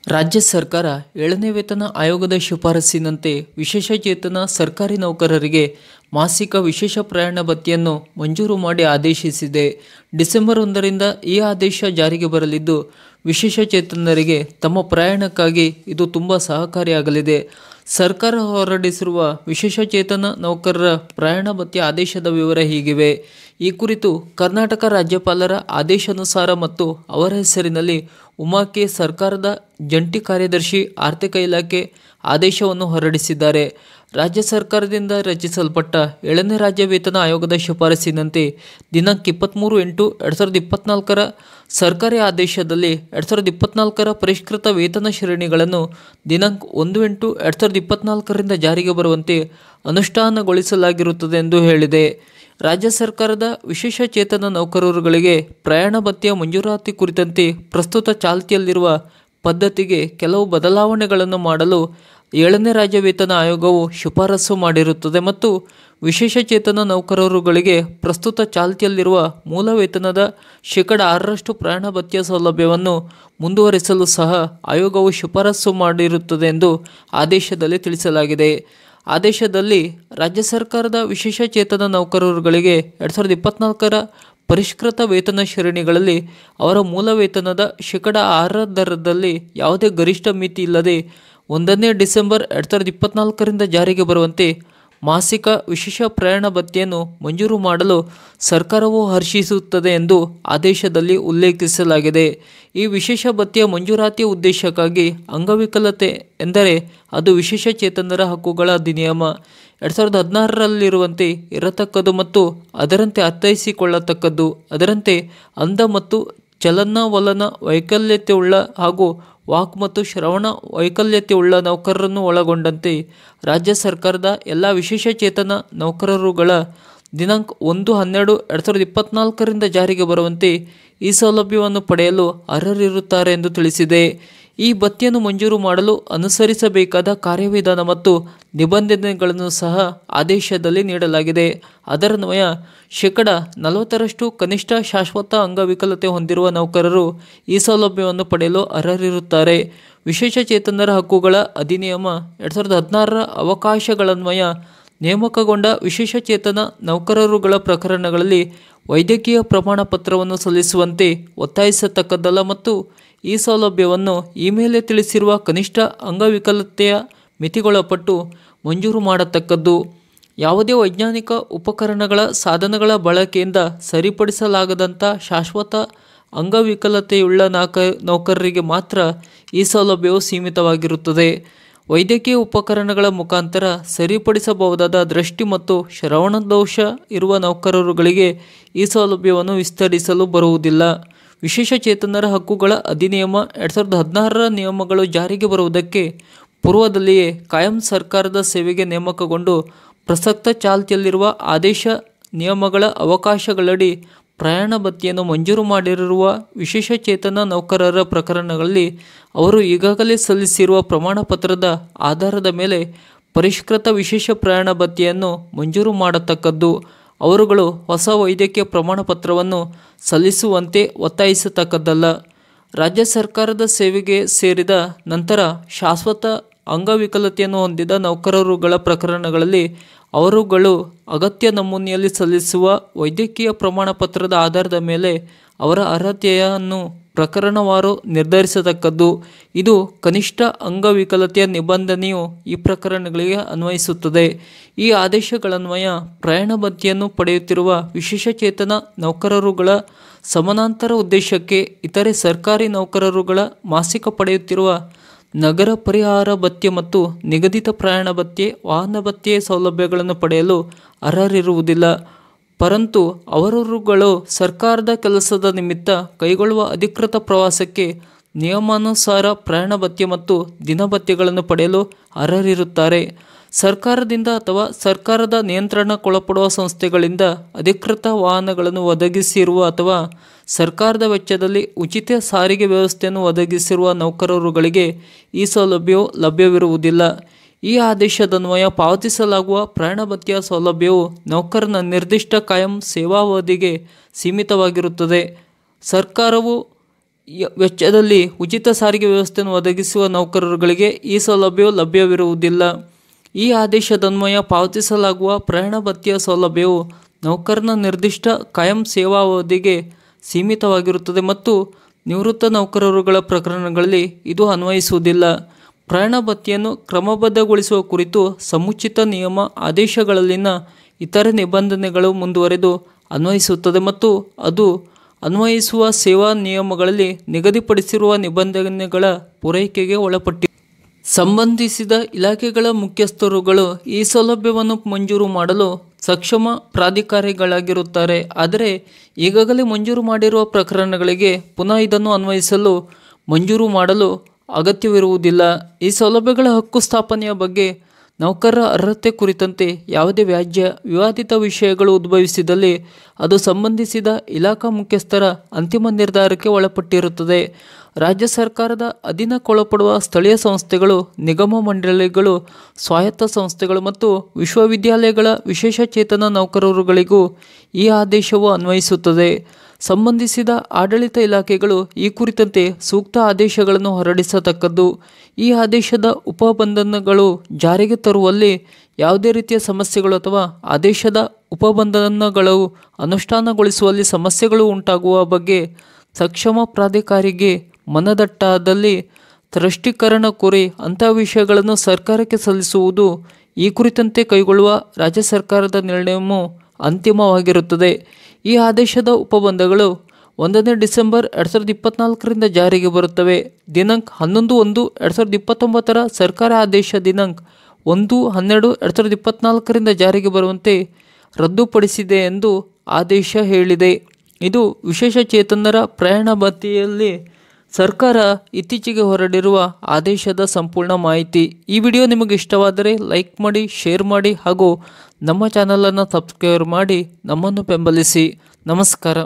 ರಾಜ್ಯ ಸರ್ಕಾರ 7ನೇ ವೇತನ ಆಯೋಗದ ಶಿಫಾರಸ್ಸಿನಂತೆ ವಿಶೇಷಚೇತನ ಸರ್ಕಾರಿ ನೌಕರರಿಗೆ ಮಾಸಿಕ ವಿಶೇಷ ಪ್ರಯಾಣ ಭತ್ಯೆಯನ್ನು ಮಂಜೂರು ಮಾಡಿ ಆದೇಶಿಸಿದೆ. ಡಿಸೆಂಬರ್ 1ರಿಂದ ಈ ಆದೇಶ ಜಾರಿಗೆ ಬರಲಿದ್ದು, ವಿಶೇಷಚೇತನರಿಗೆ ತಮ್ಮ ಪ್ರಯಾಣಕ್ಕಾಗಿ ಇದು ತುಂಬ ಸಹಕಾರಿಯಾಗಲಿದೆ. ಸರ್ಕಾರ ಹೊರಡಿಸಿರುವ ವಿಶೇಷಚೇತನ ನೌಕರರ ಪ್ರಯಾಣ ಭತ್ಯೆ ಆದೇಶದ ವಿವರ ಹೀಗಿವೆ. ಈ ಕುರಿತು ಕರ್ನಾಟಕ ರಾಜ್ಯಪಾಲರ ಆದೇಶಾನುಸಾರ ಮತ್ತು ಅವರ ಹೆಸರಿನಲ್ಲಿ ಉಮಾ ಕೆ. ಸರ್ಕಾರದ ಜಂಟಿ ಕಾರ್ಯದರ್ಶಿ, ಆರ್ಥಿಕ ಇಲಾಖೆ ಆದೇಶವನ್ನು ಹೊರಡಿಸಿದ್ದಾರೆ. ರಾಜ್ಯ ಸರ್ಕಾರದಿಂದ ರಚಿಸಲ್ಪಟ್ಟ 7ನೇ ರಾಜ್ಯ ವೇತನ ಆಯೋಗದ ಶಿಫಾರಸ್ಸಿನಂತೆ ದಿನಾಂಕ 23/8/2024ರ ಸರ್ಕಾರಿ ಆದೇಶದಲ್ಲಿ 2024ರ ಪರಿಷ್ಕೃತ ವೇತನ ಶ್ರೇಣಿಗಳನ್ನು ದಿನಾಂಕ 1/8/2024ರಿಂದ ಜಾರಿಗೆ ಬರುವಂತೆ ಅನುಷ್ಠಾನಗೊಳಿಸಲಾಗಿರುತ್ತದೆ ಎಂದು ಹೇಳಿದೆ. ರಾಜ್ಯ ಸರ್ಕಾರದ ವಿಶೇಷಚೇತನ ನೌಕರರುಗಳಿಗೆ ಪ್ರಯಾಣ ಭತ್ಯೆ ಮಂಜೂರಾತಿ ಕುರಿತಂತೆ ಪ್ರಸ್ತುತ ಚಾಲ್ತಿಯಲ್ಲಿರುವ ಪದ್ಧತಿಗೆ ಕೆಲವು ಬದಲಾವಣೆಗಳನ್ನು ಮಾಡಲು 7ನೇ ರಾಜ್ಯ ವೇತನ ಆಯೋಗವು ಶಿಫಾರಸು ಮಾಡಿರುತ್ತದೆ ಮತ್ತು ವಿಶೇಷಚೇತನ ನೌಕರರುಗಳಿಗೆ ಪ್ರಸ್ತುತ ಚಾಲ್ತಿಯಲ್ಲಿರುವ ಮೂಲ ವೇತನದ 6% ಪ್ರಯಾಣ ಭತ್ಯೆ ಸೌಲಭ್ಯವನ್ನು ಮುಂದುವರಿಸಲು ಸಹ ಆಯೋಗವು ಶಿಫಾರಸು ಮಾಡಿರುತ್ತದೆ ಎಂದು ಆದೇಶದಲ್ಲಿ ತಿಳಿಸಲಾಗಿದೆ. ಆದೇಶದಲ್ಲಿ ರಾಜ್ಯ ಸರ್ಕಾರದ ವಿಶೇಷಚೇತನ ನೌಕರರುಗಳಿಗೆ 2024ರ ಪರಿಷ್ಕೃತ ವೇತನ ಶ್ರೇಣಿಗಳಲ್ಲಿ ಅವರ ಮೂಲ ವೇತನದ 6% ದರದಲ್ಲಿ ಯಾವುದೇ ಗರಿಷ್ಠ ಮಿತಿ ಇಲ್ಲದೆ 1ನೇ ಡಿಸೆಂಬರ್ 2024ರಿಂದ ಜಾರಿಗೆ ಬರುವಂತೆ ಮಾಸಿಕ ವಿಶೇಷ ಪ್ರಯಾಣ ಭತ್ಯೆಯನ್ನು ಮಂಜೂರು ಮಾಡಲು ಸರ್ಕಾರವು ಹರ್ಷಿಸುತ್ತದೆ ಎಂದು ಆದೇಶದಲ್ಲಿ ಉಲ್ಲೇಖಿಸಲಾಗಿದೆ. ಈ ವಿಶೇಷ ಭತ್ಯೆ ಮಂಜೂರಾತಿಯ ಉದ್ದೇಶಕ್ಕಾಗಿ ಅಂಗವಿಕಲತೆ ಎಂದರೆ ಅದು ವಿಶೇಷಚೇತನರ ಹಕ್ಕುಗಳ ಅಧಿನಿಯಮ 2016ರಲ್ಲಿರುವಂತೆ ಇರತಕ್ಕದ್ದು ಮತ್ತು ಅದರಂತೆ ಅರ್ಥೈಸಿಕೊಳ್ಳತಕ್ಕದ್ದು. ಅದರಂತೆ ಅಂಧ ಮತ್ತು ಚಲನವಲನ ವೈಕಲ್ಯತೆಯುಳ್ಳ ಹಾಗೂ ವಾಕ್ ಮತ್ತು ಶ್ರವಣ ವೈಕಲ್ಯತೆಯುಳ್ಳ ನೌಕರರನ್ನು ಒಳಗೊಂಡಂತೆ ರಾಜ್ಯ ಸರ್ಕಾರದ ಎಲ್ಲ ವಿಶೇಷಚೇತನ ನೌಕರರುಗಳ ದಿನಾಂಕ 1/12/2024ರಿಂದ ಜಾರಿಗೆ ಬರುವಂತೆ ಈ ಸೌಲಭ್ಯವನ್ನು ಪಡೆಯಲು ಅರ್ಹರಿರುತ್ತಾರೆ ಎಂದು ತಿಳಿಸಿದೆ. ಈ ಭತ್ಯೆಯನ್ನು ಮಂಜೂರು ಮಾಡಲು ಅನುಸರಿಸಬೇಕಾದ ಕಾರ್ಯವಿಧಾನ ಮತ್ತು ನಿಬಂಧನೆಗಳನ್ನು ಸಹ ಆದೇಶದಲ್ಲಿ ನೀಡಲಾಗಿದೆ. ಅದರನ್ವಯ 40% ಕನಿಷ್ಠ ಶಾಶ್ವತ ಅಂಗವಿಕಲತೆ ಹೊಂದಿರುವ ನೌಕರರು ಈ ಸೌಲಭ್ಯವನ್ನು ಪಡೆಯಲು ಅರ್ಹರಿರುತ್ತಾರೆ. ವಿಶೇಷಚೇತನರ ಹಕ್ಕುಗಳ ಅಧಿನಿಯಮ 2016ರ ಅವಕಾಶಗಳನ್ವಯ ನೇಮಕಗೊಂಡ ವಿಶೇಷಚೇತನ ನೌಕರರುಗಳ ಪ್ರಕರಣಗಳಲ್ಲಿ ವೈದ್ಯಕೀಯ ಪ್ರಮಾಣ ಪತ್ರವನ್ನು ಸಲ್ಲಿಸುವಂತೆ ಒತ್ತಾಯಿಸತಕ್ಕದ್ದಲ್ಲ ಮತ್ತು ಈ ಸೌಲಭ್ಯವನ್ನು ಈ ಮೇಲೆ ತಿಳಿಸಿರುವ ಕನಿಷ್ಠ ಅಂಗವಿಕಲತೆಯ ಮಿತಿಗೊಳಪಟ್ಟು ಮಂಜೂರು ಮಾಡತಕ್ಕದ್ದು. ಯಾವುದೇ ವೈಜ್ಞಾನಿಕ ಉಪಕರಣಗಳ ಸಾಧನಗಳ ಬಳಕೆಯಿಂದ ಸರಿಪಡಿಸಲಾಗದಂಥ ಶಾಶ್ವತ ಅಂಗವಿಕಲತೆಯುಳ್ಳ ನೌಕರರಿಗೆ ಮಾತ್ರ ಈ ಸೌಲಭ್ಯವು ಸೀಮಿತವಾಗಿರುತ್ತದೆ. ವೈದ್ಯಕೀಯ ಉಪಕರಣಗಳ ಮುಖಾಂತರ ಸರಿಪಡಿಸಬಹುದಾದ ದೃಷ್ಟಿ ಮತ್ತು ಶ್ರವಣದೋಷ ಇರುವ ನೌಕರರುಗಳಿಗೆ ಈ ಸೌಲಭ್ಯವನ್ನು ವಿಸ್ತರಿಸಲು ಬರುವುದಿಲ್ಲ. ವಿಶೇಷಚೇತನರ ಹಕ್ಕುಗಳ ಅಧಿನಿಯಮ 2016ರ ನಿಯಮಗಳು ಜಾರಿಗೆ ಬರುವುದಕ್ಕೆ ಪೂರ್ವದಲ್ಲಿಯೇ ಕಾಯಂ ಸರ್ಕಾರದ ಸೇವೆಗೆ ನೇಮಕಗೊಂಡು ಪ್ರಸಕ್ತ ಚಾಲ್ತಿಯಲ್ಲಿರುವ ಆದೇಶ ನಿಯಮಗಳ ಅವಕಾಶಗಳಡಿ ಪ್ರಯಾಣ ಭತ್ಯೆಯನ್ನು ಮಂಜೂರು ಮಾಡಿರುವ ವಿಶೇಷಚೇತನ ನೌಕರರ ಪ್ರಕರಣಗಳಲ್ಲಿ ಅವರು ಈಗಾಗಲೇ ಸಲ್ಲಿಸಿರುವ ಪ್ರಮಾಣ ಪತ್ರದ ಆಧಾರದ ಮೇಲೆ ಪರಿಷ್ಕೃತ ವಿಶೇಷ ಪ್ರಯಾಣ ಭತ್ಯೆಯನ್ನು ಮಂಜೂರು ಮಾಡತಕ್ಕದ್ದು. ಅವರುಗಳು ಹೊಸ ವೈದ್ಯಕೀಯ ಪ್ರಮಾಣ ಪತ್ರವನ್ನು ಸಲ್ಲಿಸುವಂತೆ ಒತ್ತಾಯಿಸತಕ್ಕದ್ದಲ್ಲ. ರಾಜ್ಯ ಸರ್ಕಾರದ ಸೇವೆಗೆ ಸೇರಿದ ನಂತರ ಶಾಶ್ವತ ಅಂಗವಿಕಲತೆಯನ್ನು ಹೊಂದಿದ ನೌಕರರುಗಳ ಪ್ರಕರಣಗಳಲ್ಲಿ ಅವರುಗಳು ಅಗತ್ಯ ನಮೂನೆಯಲ್ಲಿ ಸಲ್ಲಿಸುವ ವೈದ್ಯಕೀಯ ಪ್ರಮಾಣ ಪತ್ರದ ಆಧಾರದ ಮೇಲೆ ಅವರ ಅರ್ಹತೆಯನ್ನು ಪ್ರಕರಣವಾರು ನಿರ್ಧರಿಸತಕ್ಕದ್ದು. ಇದು ಕನಿಷ್ಠ ಅಂಗವಿಕಲತೆಯ ನಿಬಂಧನೆಯು ಈ ಪ್ರಕರಣಗಳಿಗೆ ಅನ್ವಯಿಸುತ್ತದೆ. ಈ ಆದೇಶಗಳನ್ವಯ ಪ್ರಯಾಣ ಭತ್ಯೆಯನ್ನು ಪಡೆಯುತ್ತಿರುವ ವಿಶೇಷಚೇತನ ನೌಕರರುಗಳ ಸಮಾನಾಂತರ ಉದ್ದೇಶಕ್ಕೆ ಇತರೆ ಸರ್ಕಾರಿ ನೌಕರರುಗಳ ಮಾಸಿಕ ಪಡೆಯುತ್ತಿರುವ ನಗರ ಪರಿಹಾರ ಭತ್ಯೆ ಮತ್ತು ನಿಗದಿತ ಪ್ರಯಾಣ ಭತ್ಯೆ, ವಾಹನ ಭತ್ಯೆ ಸೌಲಭ್ಯಗಳನ್ನು ಪಡೆಯಲು ಅರ್ಹರಿರುವುದಿಲ್ಲ. ಪರಂತು ಅವರುಗಳು ಸರ್ಕಾರದ ಕೆಲಸದ ನಿಮಿತ್ತ ಕೈಗೊಳ್ಳುವ ಅಧಿಕೃತ ಪ್ರವಾಸಕ್ಕೆ ನಿಯಮಾನುಸಾರ ಪ್ರಯಾಣ ಭತ್ಯೆ ಮತ್ತು ದಿನಭತ್ಯೆಗಳನ್ನು ಪಡೆಯಲು ಅರ್ಹರಿರುತ್ತಾರೆ. ಸರ್ಕಾರದಿಂದ ಅಥವಾ ಸರ್ಕಾರದ ನಿಯಂತ್ರಣಕ್ಕೊಳಪಡುವ ಸಂಸ್ಥೆಗಳಿಂದ ಅಧಿಕೃತ ವಾಹನಗಳನ್ನು ಒದಗಿಸಿರುವ ಅಥವಾ ಸರ್ಕಾರದ ವೆಚ್ಚದಲ್ಲಿ ಉಚಿತ ಸಾರಿಗೆ ವ್ಯವಸ್ಥೆಯನ್ನು ಒದಗಿಸಿರುವ ನೌಕರರುಗಳಿಗೆ ಈ ಸೌಲಭ್ಯವು ಲಭ್ಯವಿರುವುದಿಲ್ಲ. ಈ ಆದೇಶದನ್ವಯ ಪಾವತಿಸಲಾಗುವ ಪ್ರಯಾಣ ಭತ್ಯೆಯ ಸೌಲಭ್ಯವು ನೌಕರನ ನಿರ್ದಿಷ್ಟ ಕಾಯಂ ಸೇವಾವಧಿಗೆ ಸೀಮಿತವಾಗಿರುತ್ತದೆ. ಸರ್ಕಾರವು ವೆಚ್ಚದಲ್ಲಿ ಉಚಿತ ಸಾರಿಗೆ ವ್ಯವಸ್ಥೆಯನ್ನು ಒದಗಿಸುವ ನೌಕರರುಗಳಿಗೆ ಈ ಸೌಲಭ್ಯವು ಲಭ್ಯವಿರುವುದಿಲ್ಲ. ಈ ಆದೇಶದನ್ವಯ ಪಾವತಿಸಲಾಗುವ ಪ್ರಯಾಣ ಭತ್ಯೆಯ ಸೌಲಭ್ಯವು ನೌಕರನ ನಿರ್ದಿಷ್ಟ ಕಾಯಂ ಸೇವಾವಧಿಗೆ ಸೀಮಿತವಾಗಿರುತ್ತದೆ ಮತ್ತು ನಿವೃತ್ತ ನೌಕರರುಗಳ ಪ್ರಕರಣಗಳಲ್ಲಿ ಇದು ಅನ್ವಯಿಸುವುದಿಲ್ಲ. ಪ್ರಯಾಣ ಭತ್ಯೆಯನ್ನು ಕ್ರಮಬದ್ಧಗೊಳಿಸುವ ಕುರಿತು ಸಮುಚಿತ ನಿಯಮ ಆದೇಶಗಳಲ್ಲಿನ ಇತರೆ ನಿಬಂಧನೆಗಳು ಮುಂದುವರೆದು ಅನ್ವಯಿಸುತ್ತದೆ ಮತ್ತು ಅದು ಅನ್ವಯಿಸುವ ಸೇವಾ ನಿಯಮಗಳಲ್ಲಿ ನಿಗದಿಪಡಿಸಿರುವ ನಿಬಂಧನೆಗಳ ಪೂರೈಕೆಗೆ ಒಳಪಟ್ಟಿದೆ. ಸಂಬಂಧಿಸಿದ ಇಲಾಖೆಗಳ ಮುಖ್ಯಸ್ಥರುಗಳು ಈ ಸೌಲಭ್ಯವನ್ನು ಮಂಜೂರು ಮಾಡಲು ಸಕ್ಷಮ ಪ್ರಾಧಿಕಾರಿಗಳಾಗಿರುತ್ತಾರೆ. ಆದರೆ ಈಗಾಗಲೇ ಮಂಜೂರು ಮಾಡಿರುವ ಪ್ರಕರಣಗಳಿಗೆ ಪುನಃ ಇದನ್ನು ಅನ್ವಯಿಸಲು ಮಂಜೂರು ಮಾಡಲು ಅಗತ್ಯವಿರುವುದಿಲ್ಲ. ಈ ಸೌಲಭ್ಯಗಳ ಹಕ್ಕು ಸ್ಥಾಪನೆಯ ಬಗ್ಗೆ ನೌಕರರ ಅರ್ಹತೆ ಕುರಿತಂತೆ ಯಾವುದೇ ವ್ಯಾಜ್ಯ, ವಿವಾದಿತ ವಿಷಯಗಳು ಉದ್ಭವಿಸಿದಲ್ಲಿ ಅದು ಸಂಬಂಧಿಸಿದ ಇಲಾಖಾ ಮುಖ್ಯಸ್ಥರ ಅಂತಿಮ ನಿರ್ಧಾರಕ್ಕೆ ಒಳಪಟ್ಟಿರುತ್ತದೆ. ರಾಜ್ಯ ಸರ್ಕಾರದ ಅಧೀನಕ್ಕೊಳಪಡುವ ಸ್ಥಳೀಯ ಸಂಸ್ಥೆಗಳು, ನಿಗಮ ಮಂಡಳಿಗಳು, ಸ್ವಾಯತ್ತ ಸಂಸ್ಥೆಗಳು ಮತ್ತು ವಿಶ್ವವಿದ್ಯಾಲಯಗಳ ವಿಶೇಷಚೇತನ ನೌಕರರುಗಳಿಗೂ ಈ ಆದೇಶವು ಅನ್ವಯಿಸುತ್ತದೆ. ಸಂಬಂಧಿಸಿದ ಆಡಳಿತ ಇಲಾಖೆಗಳು ಈ ಕುರಿತಂತೆ ಸೂಕ್ತ ಆದೇಶಗಳನ್ನು ಹೊರಡಿಸತಕ್ಕದ್ದು. ಈ ಆದೇಶದ ಉಪಬಂಧನಗಳು ಜಾರಿಗೆ ತರುವಲ್ಲಿ ಯಾವುದೇ ರೀತಿಯ ಸಮಸ್ಯೆಗಳು ಅಥವಾ ಆದೇಶದ ಉಪಬಂಧನಗಳು ಅನುಷ್ಠಾನಗೊಳಿಸುವಲ್ಲಿ ಸಮಸ್ಯೆಗಳು ಉಂಟಾಗುವ ಬಗ್ಗೆ ಸಕ್ಷಮ ಪ್ರಾಧಿಕಾರಿಗೆ ಮನದಟ್ಟಾದಲ್ಲಿ ಸ್ಪಷ್ಟೀಕರಣ ಕೋರಿ ಅಂತಹ ವಿಷಯಗಳನ್ನು ಸರ್ಕಾರಕ್ಕೆ ಸಲ್ಲಿಸುವುದು ಈ ಕುರಿತಂತೆ ಕೈಗೊಳ್ಳುವ ರಾಜ್ಯ ಸರ್ಕಾರದ ನಿರ್ಣಯವು ಅಂತಿಮವಾಗಿರುತ್ತದೆ. ಈ ಆದೇಶದ ಉಪಬಂಧಗಳು 1 ಡಿಸೆಂಬರ್ 2024 ಜಾರಿಗೆ ಬರುತ್ತವೆ. ದಿನಾಂಕ 11/1/2029 ಸರ್ಕಾರ ಆದೇಶ ದಿನಾಂಕ 1/12/2024 ಜಾರಿಗೆ ಬರುವಂತೆ ರದ್ದುಪಡಿಸಿದೆ ಎಂದು ಆದೇಶ ಹೇಳಿದೆ. ಇದು ವಿಶೇಷಚೇತನರ ಪ್ರಯಾಣ ಭತ್ಯೆಯಲ್ಲಿ ಸರ್ಕಾರ ಇತ್ತೀಚೆಗೆ ಹೊರಡಿರುವ ಆದೇಶದ ಸಂಪೂರ್ಣ ಮಾಹಿತಿ. ಈ ವಿಡಿಯೋ ನಿಮಗೆ ಇಷ್ಟವಾದರೆ ಲೈಕ್ ಮಾಡಿ, ಶೇರ್ ಮಾಡಿ ಹಾಗೂ ನಮ್ಮ ಚಾನಲನ್ನು ಸಬ್ಸ್ಕ್ರೈಬ್ ಮಾಡಿ ನಮ್ಮನ್ನು ಬೆಂಬಲಿಸಿ. ನಮಸ್ಕಾರ.